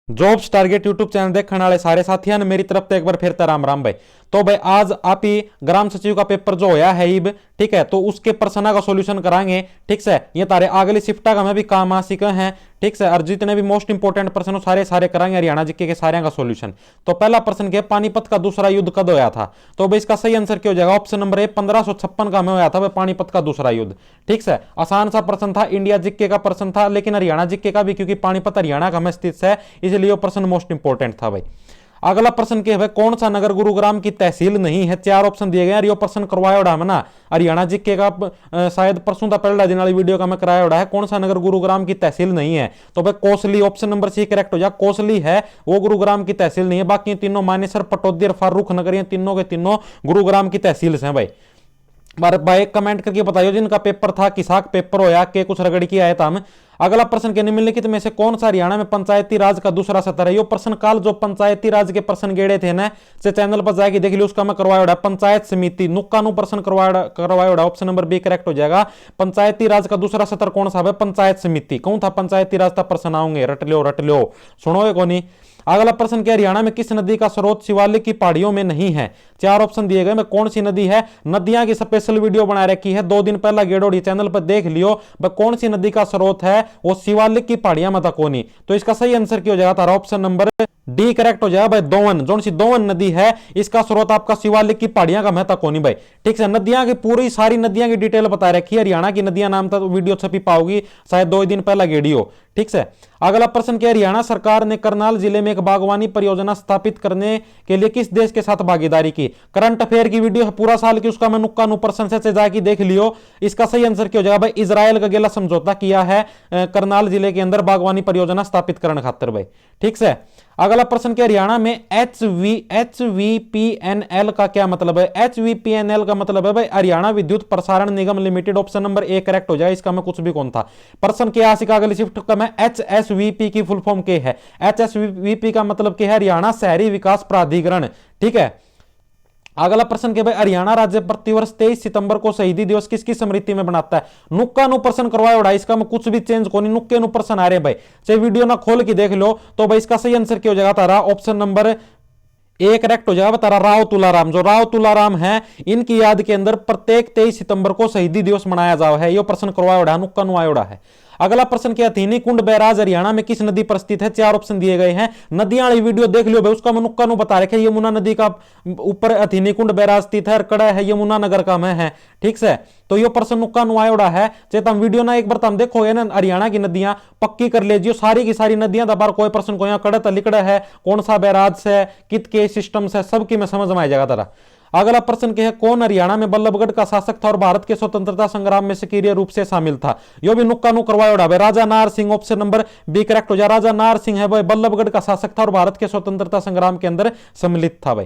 Jobs target YouTube channel देखने वाले सारे साथियों ने मेरी तरफ से एक बार फिर से राम राम भाई। तो भाई आज आप ही ग्राम सचिव का पेपर जो होया है इब, ठीक है, तो उसके प्रश्न का सॉल्यूशन कराएंगे। ठीक से ये तारे अगली शिफ्टा का मैं भी काम आ सीखे हैं। ठीक से, और जितने भी मोस्ट इंपोर्टेंट प्रश्न सारे सारे कराएंगे हरियाणा जीके के सारे का सॉल्यूशन। तो पहला प्रश्न क्या, पानीपत का दूसरा युद्ध कब होया था? तो भाई इसका सही आंसर क्या हो जाएगा? ऑप्शन नंबर ए 1556 का में होया था भाई पानीपत का दूसरा युद्ध। ठीक से, आसान सा प्रश्न था, इंडिया जीके का प्रश्न था, लेकिन हरियाणा जीके का भी, क्योंकि पानीपत हरियाणा का में स्थित है, इसलिए वो प्रश्न मोस्ट इंपोर्टेंट था भाई। अगला प्रश्न क्या है, कौन सा नगर गुरुग्राम की तहसील नहीं है? चार ऑप्शन दिए गए, ये प्रश्न करवाया उड़ा है ना हरियाणा जीके का, शायद परसों का पहला दिन वाली वीडियो का मैं कराया उड़ा है। कौन सा नगर गुरुग्राम की तहसील नहीं है? तो भाई Kosli, option number C correct हो जाए, कोसली है वो गुरुग्राम की तहसील नहीं है। बाकी तीनों मानेसर, पटौदी और फारूक नगर, ये तीनों के तीनों गुरुग्राम की तहसील है भाई। भाई कमेंट करके बताइए जिनका पेपर था किसाक पेपर होया के कुछ रगड़ की आया था हम। अगला प्रश्न के निम्नलिखित में से कौन सा हरियाणा में पंचायती राज का दूसरा सत्र है? यो प्रश्न काल जो पंचायती राज के प्रश्न गेड़े थे ना, से चैनल पर जाके देख लियो, उसका मैं करवाया पंचायत समिति नुक्कानू प्रश्न करवाया। ऑप्शन नंबर बी करेक्ट हो जाएगा। पंचायती राज का दूसरा सत्र कौन सा है? पंचायत समिति। कौन था पंचायती राज था प्रश्न आऊंगे, रट लो सुनो को नहीं। अगला प्रश्न क्या, हरियाणा में किस नदी का स्रोत शिवालिक की पहाड़ियों में नहीं है? चार ऑप्शन दिए गए, में कौन सी नदी है? नदियां की स्पेशल वीडियो बना रखी है, 2 दिन पहला गेड़ोड़ी चैनल पर देख लियो। वह कौन सी नदी का स्रोत है? वो शिवालिक की पहाड़ियां मत कोनी। तो इसका सही आंसर क्या हो जाएगा? तारा ऑप्शन नंबर डी करेक्ट हो जाएगा भाई। दोवन, जो सी दोवन नदी है, इसका स्रोत आपका शिवालिक की पहाड़ियां का महता कोनी भाई। ठीक है, नदियां की पूरी सारी नदियां की डिटेल बता रखी है, हरियाणा की नदियां नाम था, वीडियो छपी पाओगी शायद 2 दिन पहला गेड़ी हो। ठीक है, अगला प्रश्न क्या, हरियाणा सरकार ने करनाल जिले में एक बागवानी परियोजना स्थापित करने के लिए किस देश के साथ भागीदारी की? करंट अफेयर की वीडियो है पूरा साल की, उसका मैं नुक्का नु प्रश्न से जाके देख लियो। इसका सही आंसर क्या हो जाएगा भाई? इजराइल का गेला समझौता किया है करनाल जिले के अंदर बागवानी परियोजना स्थापित करने खातिर भाई। ठीक है, अगला प्रश्न क्या, हरियाणा में HVPNL का क्या मतलब है? HVPNL का मतलब है भाई Haryana Vidyut Prasaran Nigam limited. Option number A correct हो जाए, इसका मैं कुछ भी कौन था प्रश्न के आशिक अगली शिफ्ट का मैं HSVP की फुल फॉर्म क्या है? HSVP का मतलब क्या है? हरियाणा शहरी विकास प्राधिकरण। ठीक है, अगला प्रश्न क्या भाई, हरियाणा राज्य प्रतिवर्ष 23 सितंबर को शहीदी दिवस किसकी स्मृति में बनाता है? नुक्का नु प्रश्न करवाया उड़ा, इसका मैं कुछ भी चेंज को नहीं, नुक्के नु प्रश्न आ रहे भाई, चाहे वीडियो ना खोल के देख लो। तो भाई इसका सही आंसर क्या हो जाएगा? तारा ऑप्शन नंबर ए करेक्ट हो जाएगा। तारा राव तुलाराम, जो राव तुलाराम है, इनकी याद के अंदर प्रत्येक 23 सितंबर को शहीदी दिवस मनाया जाओ है। ये प्रश्न करवाया उड़ा, नुक्का नु आया उड़ा है। अगला प्रश्न क्या, हथीनी कुंड बैराज हरियाणा में किस नदी पर स्थित है? 4 ऑप्शन दिए गए हैं, नदियां वाली वीडियो देख लियो भाई, उसका मैं नुक्का नु बता रखे, यमुना नदी का ऊपर हथीनी कुंड बैराज स्थित है, कड़ा है यमुना नगर का में है। ठीक है, तो ये प्रश्न नुक्का नु आया उड़ा है। चेता वीडियो ना एक बार तुम देखोगे ना, हरियाणा की नदियां पक्की कर लीजिए, सारी की सारी नदियां दबार कोई प्रश्न को यहाँ कड़ा लिकड़ा है, कौन सा बैराज से, कित के सिस्टम से, सबकी में समझ में आ जाएगा तारा। अगला प्रश्न क्या है, कौन हरियाणा में बल्लभगढ़ का शासक था और भारत के स्वतंत्रता संग्राम में सक्रिय रूप से शामिल था? यो भी नुक्का नु करवाया उड़ा भाई, Raja Nahar Singh. Option number B correct हो जाए, राजा नार सिंह है भाई, बल्लभगढ़ का शासक था और भारत के स्वतंत्रता संग्राम के अंदर सम्मिलित था भाई।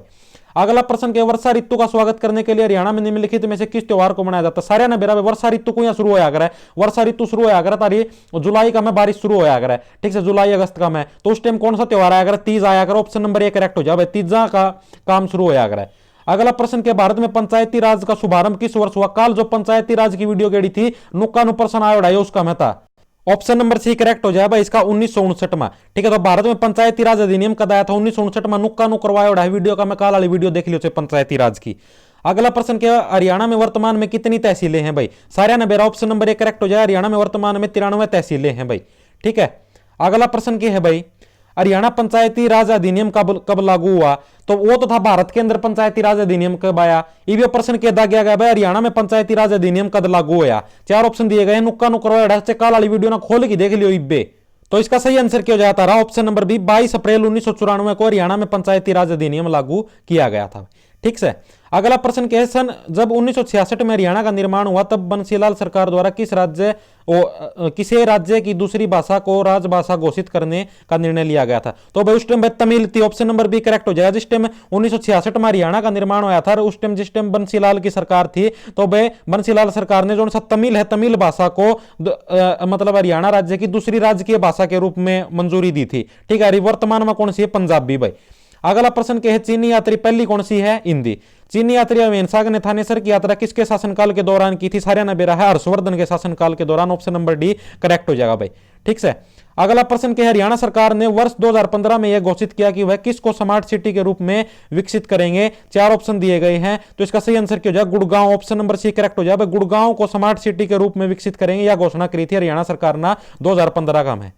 अगला प्रश्न क्या, वर्षा ऋतु का स्वागत करने के लिए हरियाणा में निम्नलिखित में से किस त्योहार को मनाया जाता है? सारे ना बेरा वर्षा ऋतु को यहाँ शुरू होया करे, वर्षा ऋतु शुरू होया करे तारी जुलाई का में बारिश शुरू होया करे। ठीक है, जुलाई अगस्त का में, तो उस टाइम कौन सा त्योहार आया करे? तीज आया करे। ऑप्शन नंबर ए करेक्ट हो जाए भाई, तीजा का काम शुरू होया करे। अगला प्रश्न क्या, भारत में पंचायती राज का शुभारंभ किस वर्ष हुआ? काल जो पंचायती राज की वीडियो गेड़ी थी, नुक्का नु प्रश्न आया उड़ा, उसका मैं था ऑप्शन नंबर सी करेक्ट हो जाए भाई, इसका 1959 में। ठीक है, तो भारत में पंचायती राज अधिनियम कब आया था? 1959 में, नुक्का नु करवाया उड़ा है, वीडियो का मैं काल वाली वीडियो देख लियो पंचायती राज की। अगला प्रश्न क्या, हरियाणा में वर्तमान में कितनी तहसीलें हैं भाई? सारे ना बेरा ऑप्शन नंबर ए करेक्ट हो जाए, हरियाणा में वर्तमान में 93 तहसीलें हैं भाई। ठीक है, अगला प्रश्न क्या है भाई, हरियाणा पंचायती राज अधिनियम कब लागू हुआ? तो वो तो था भारत के अंदर पंचायती राज अधिनियम कब आया, ये प्रश्न किया गया भाई, हरियाणा में पंचायती राज अधिनियम कब लागू होया? 4 ऑप्शन दिए गए, नुक्का नु करवाया, काल वाली वीडियो ना खोल के देख लियो इब्बे। तो इसका सही आंसर क्या हो जाता रहा? ऑप्शन नंबर बी, 22 अप्रैल 1994 को हरियाणा में पंचायती राज अधिनियम लागू किया गया था। ठीक है, अगला प्रश्न क्या है, सन जब 1966 में हरियाणा का निर्माण हुआ, तब बंसीलाल सरकार द्वारा किसे राज्य की दूसरी भाषा को राजभाषा घोषित करने का निर्णय लिया गया था? तो भाई उस टाइम तमिल थी। ऑप्शन नंबर बी करेक्ट हो जाएगा, जिस टाइम 1966 में हरियाणा का निर्माण हुआ था, उस टाइम जिस टाइम बंसीलाल की सरकार थी, तो भाई बंसीलाल सरकार ने जो तमिल है, तमिल भाषा को मतलब हरियाणा राज्य की दूसरी राजकीय भाषा के रूप में मंजूरी दी थी। ठीक है, वर्तमान में कौन सी है? पंजाबी भाई। अगला प्रश्न क्या है, चीनी यात्री पहली कौन सी है? हिंदी। चीनी यात्री अहिंसा ने थानेसर की यात्रा किसके शासनकाल के दौरान की थी? सारे ना बेरा है हर्षवर्धन के शासनकाल के दौरान। ऑप्शन नंबर डी करेक्ट हो जाएगा भाई। ठीक है, अगला प्रश्न क्या है, हरियाणा सरकार ने वर्ष 2015 में यह घोषित किया कि वह किसको स्मार्ट सिटी के रूप में विकसित करेंगे। 4 ऑप्शन दिए गए हैं, तो इसका सही आंसर क्या हो जाएगा, Gurgaon. Option number C correct हो जाएगा। गुड़गांव को स्मार्ट सिटी के रूप में विकसित करेंगे, यह घोषणा करी थी हरियाणा सरकार ने 2015 का में।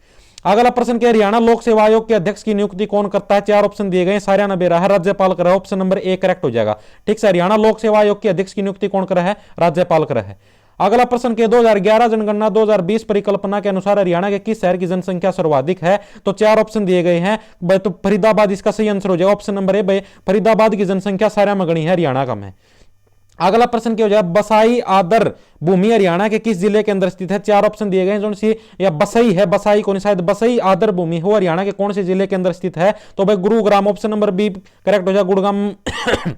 अगला प्रश्न क्या है, हरियाणा लोक सेवा आयोग के अध्यक्ष की नियुक्ति कौन करता है। 4 ऑप्शन दिए गए हैं, सारियाना बेरा है, राज्यपाल करा है। ऑप्शन नंबर ए करेक्ट हो जाएगा। ठीक है, हरियाणा लोक सेवा आयोग के अध्यक्ष की नियुक्ति कौन करा है, राज्यपाल करा है। अगला प्रश्न के 2011 जनगणना 2020 परिकल्पना के अनुसार हरियाणा के किस शहर की जनसंख्या सर्वाधिक है। तो 4 ऑप्शन दिए गए हैं, तो फरीदाबाद इसका सही आंसर हो जाएगा। ऑप्शन नंबर ए फरीदाबाद की जनसंख्या सारा में गणी है, हरियाणा का में। अगला प्रश्न क्या हो जाएगा, बसाई आदर भूमि हरियाणा के किस जिले के अंदर स्थित है। 4 ऑप्शन दिए गए हैं, जो सी या बसई है, बसाई कौन, शायद बसई आदर भूमि हो हरियाणा के कौन से जिले के अंदर स्थित है। तो भाई Gurugram. Option number B correct हो जाएगा, गुड़गांव।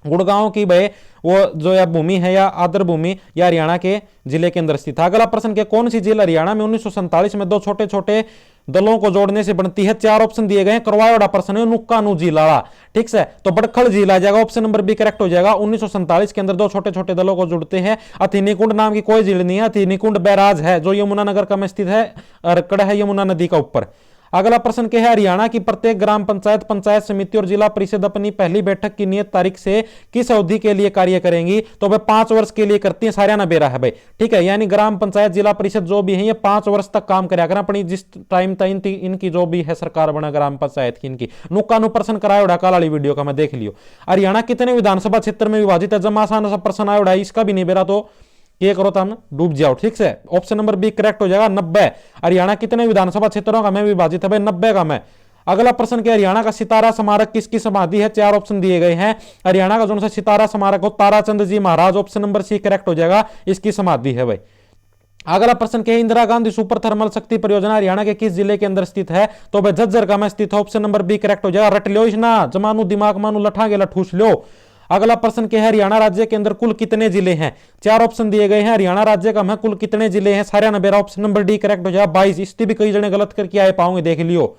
गुड़गांव की भाई वो जो या भूमि है या आदर भूमि या हरियाणा के जिले के अंदर स्थित है। अगला प्रश्न के कौन सी झील हरियाणा में 1947 में 2 छोटे छोटे दलों को जोड़ने से बनती है। 4 ऑप्शन दिए गए हैं, करवायोड़ा प्रश्न है, नुक्कानू झीलाड़ा। ठीक है, तो बड़खल झील आ जाएगा। ऑप्शन नंबर बी करेक्ट हो जाएगा। 1947 के अंदर 2 छोटे छोटे दलों को जुड़ते हैं। अथिनीकुंड नाम की कोई झील नहीं है, अथिनीकुंड बैराज है जो यमुनानगर का में स्थित है, अरकड़ है यमुना नदी का ऊपर। अगला प्रश्न क्या है, हरियाणा की प्रत्येक ग्राम पंचायत, पंचायत समिति और जिला परिषद अपनी पहली बैठक की नियत तारीख से किस अवधि के लिए कार्य करेंगी। तो भाई 5 वर्ष के लिए करती है, सारियाना बेरा है भाई। ठीक है, यानी ग्राम पंचायत जिला परिषद जो भी है ये 5 वर्ष तक काम कराया करें अपनी, जिस टाइम तक इनकी जो भी है सरकार बना ग्राम पंचायत की इनकी। नुक्कानु प्रश्न कराया उड़ा काल वाली वीडियो का मैं देख लियो। हरियाणा कितने विधानसभा क्षेत्र में विभाजित है। जमा आसान सा प्रश्न आया उड़ा, इसका भी नहीं बेरा तो ये करो तो हम डूब जाओ। ठीक है, ऑप्शन नंबर बी करेक्ट हो जाएगा, 90। हरियाणा कितने विधानसभा क्षेत्रों का में विभाजित है भाई, 90 का में। अगला प्रश्न क्या, हरियाणा का सितारा स्मारक किसकी समाधि है। 4 ऑप्शन दिए गए हैं, हरियाणा का जो सा सितारा स्मारक हो ताराचंद जी महाराज। ऑप्शन नंबर सी करेक्ट हो जाएगा, इसकी समाधि है भाई। अगला प्रश्न क्या है, इंदिरा गांधी सुपर थर्मल शक्ति परियोजना हरियाणा के किस जिले के अंदर स्थित है। तो भाई झज्जर का में स्थित है। ऑप्शन नंबर बी करेक्ट हो जाएगा। रट लो इसना, जमानू दिमाग मानू लठागे लठूस लो। अगला प्रश्न क्या है, हरियाणा राज्य के अंदर कुल कितने जिले हैं। 4 ऑप्शन दिए गए हैं, हरियाणा राज्य का में कुल कितने जिले हैं, सारियाना बेरा। ऑप्शन नंबर डी करेक्ट हो जाएगा, 22। इससे भी कई जने गलत करके आए पाओगे, देख लियो।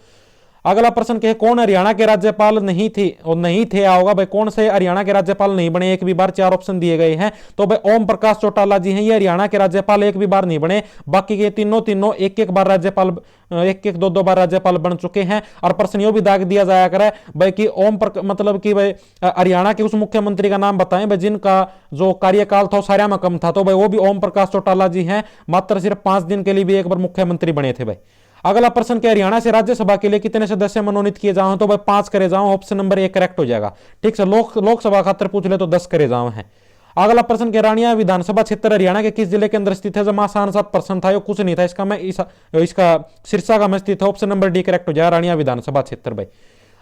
अगला प्रश्न क्या है, कौन हरियाणा के राज्यपाल नहीं थे और नहीं थे आओगा भाई, कौन से हरियाणा के राज्यपाल नहीं बने एक भी बार। 4 ऑप्शन दिए गए हैं, तो भाई ओम प्रकाश चौटाला जी हैं, ये हरियाणा के राज्यपाल एक भी बार नहीं बने। बाकी के तीनों एक एक बार राज्यपाल, एक दो बार राज्यपाल बन चुके हैं। और प्रश्न यो भी दाग दिया जाया करे भाई कि मतलब कि भाई हरियाणा के उस मुख्यमंत्री का नाम बताएं भाई जिनका जो कार्यकाल था सारा में कम था। तो भाई वो भी ओम प्रकाश चौटाला जी हैं, मात्र सिर्फ 5 दिन के लिए भी एक बार मुख्यमंत्री बने थे भाई। अगला प्रश्न क्या, हरियाणा से राज्यसभा के लिए कितने सदस्य मनोनीत किए जाओ। तो भाई 5 करे जाओ। ऑप्शन नंबर ए करेक्ट हो जाएगा। ठीक है, लोकसभा खातर पूछ ले तो 10 करे जाओ है। अगला प्रश्न क्या, रानिया विधानसभा क्षेत्र हरियाणा के किस जिले के अंदर स्थित है। जमा आसान सा प्रश्न था, कुछ नहीं था इसका मैं इसका सिरसा का में स्थित है। ऑप्शन नंबर डी करेक्ट हो जाएगा, रानिया विधानसभा क्षेत्र भाई।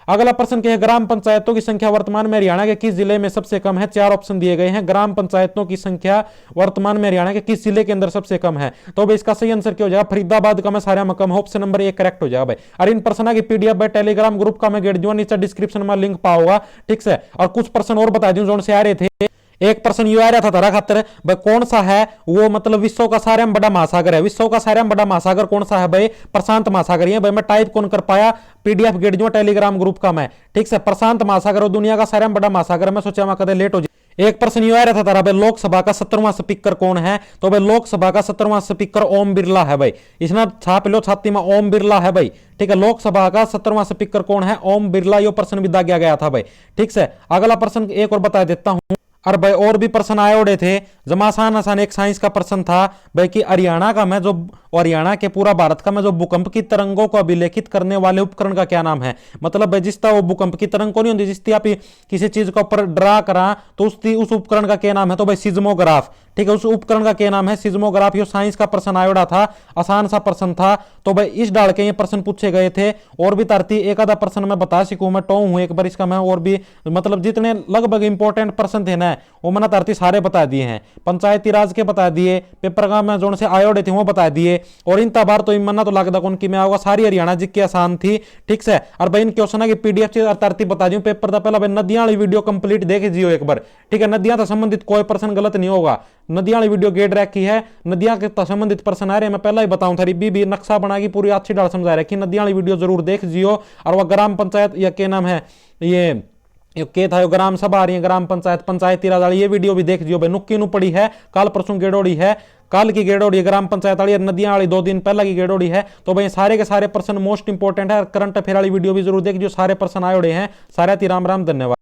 अगला प्रश्न क्या है, ग्राम पंचायतों की संख्या वर्तमान में हरियाणा के किस जिले में सबसे कम है। 4 ऑप्शन दिए गए हैं, ग्राम पंचायतों की संख्या वर्तमान में हरियाणा के किस जिले के अंदर सबसे कम है। तो भाई इसका सही आंसर क्या हो जाएगा, फरीदाबाद का में सारा में कम है। ऑप्शन नंबर ए करेक्ट हो जाएगा भाई। और इन प्रश्नों की पीडीएफ भाई टेलीग्राम ग्रुप का मैं गेट दूंगा, नीचे डिस्क्रिप्शन में लिंक पाओगा। ठीक है, और कुछ प्रश्न और बता दूं जो से आ रहे थे। एक प्रश्न यू आ रहा था तारा खातर भाई, कौन सा है वो मतलब विश्व का सारे में बड़ा महासागर है। विश्व का सारे में बड़ा महासागर कौन सा है भाई, प्रशांत महासागर। ये भाई मैं टाइप कौन कर पाया, पीडीएफ गेट जो टेलीग्राम ग्रुप का मैं। ठीक है, प्रशांत महासागर और दुनिया का सारे में बड़ा महासागर। मैं सोचा मैं कदे लेट हो जाए। एक प्रश्न यू आ रहा था तारा भाई, लोकसभा का 17वां स्पीकर कौन है। तो भाई लोकसभा का 17वां स्पीकर ओम बिरला है भाई। इसना छाप लो छाती में, ओम बिरला है भाई। ठीक है, लोकसभा का 17वां स्पीकर कौन है, ओम बिरला। यो प्रश्न भी दागा गया था भाई। ठीक है, अगला प्रश्न एक और बता देता हूं। और भाई और भी प्रश्न आए उड़े थे, जमा आसान एक साइंस का प्रश्न था भाई कि हरियाणा का मैं जो हरियाणा के पूरा भारत का मैं जो भूकंप की तरंगों को अभिलेखित करने वाले उपकरण का क्या नाम है। मतलब भाई जिस तरह वो भूकंप की तरंग को नहीं होती, जिस आप किसी चीज के ऊपर ड्रा करा तो उस उपकरण का क्या नाम है। तो भाई सिज्मोग्राफ। ठीक है, उस उपकरण का क्या नाम है, सिज्मोग्राफ। ये साइंस का प्रश्न आयोड़ा था, आसान सा प्रश्न था। तो भाई इस डाल के ये प्रश्न पूछे गए थे। और भी तरती एक आधा प्रश्न मैं बता सकूं, मैं टो हूं एक बार इसका मैं। और भी मतलब जितने लगभग इंपॉर्टेंट प्रश्न थे ना वो मैंने तरती सारे बता दिए हैं। पंचायती राज के बता दिए, पेपर का मैं जोन से आयोड़े थे वो बता दिए। और इन तबार तो इमना तो लगता कौन की मैं आऊंगा, सारी हरियाणा जी की आसान थी। ठीक है, और भाई इन क्वेश्चन की पीडीएफ तरती बता दी पेपर था पहला। भाई नदियां वाली वीडियो कंप्लीट देख जियो एक बार। ठीक है, नदियां से संबंधित कोई प्रश्न गलत नहीं होगा। नदियां वाली वीडियो गेट रखी है, नदियां के संबंधित प्रश्न आ रहे हैं। मैं पहला ही बताऊं था, भी नक्शा बना की पूरी अच्छी डाल समझा रखी। नदियां वाली वीडियो जरूर देख जियो। और वह ग्राम पंचायत या क्या नाम है ये के था ग्राम सभा आ रही है, ग्राम पंचायत पंचायती राज वाली, ये वीडियो भी देख जियो भाई। नुक्की नु पड़ी है, काल परसों गेड़ोड़ी है। कल की गेड़ोड़ी ग्राम पंचायत वाली नदियां वाली 2 दिन पहला की गेड़ोड़ी है। तो भाई सारे के सारे पर्सन मोस्ट इंपोर्टेंट है, करंट अफेयर वाली वीडियो भी जरूर देख, जो सारे पर्सन आए उड़े हैं। सारे राम राम, धन्यवाद।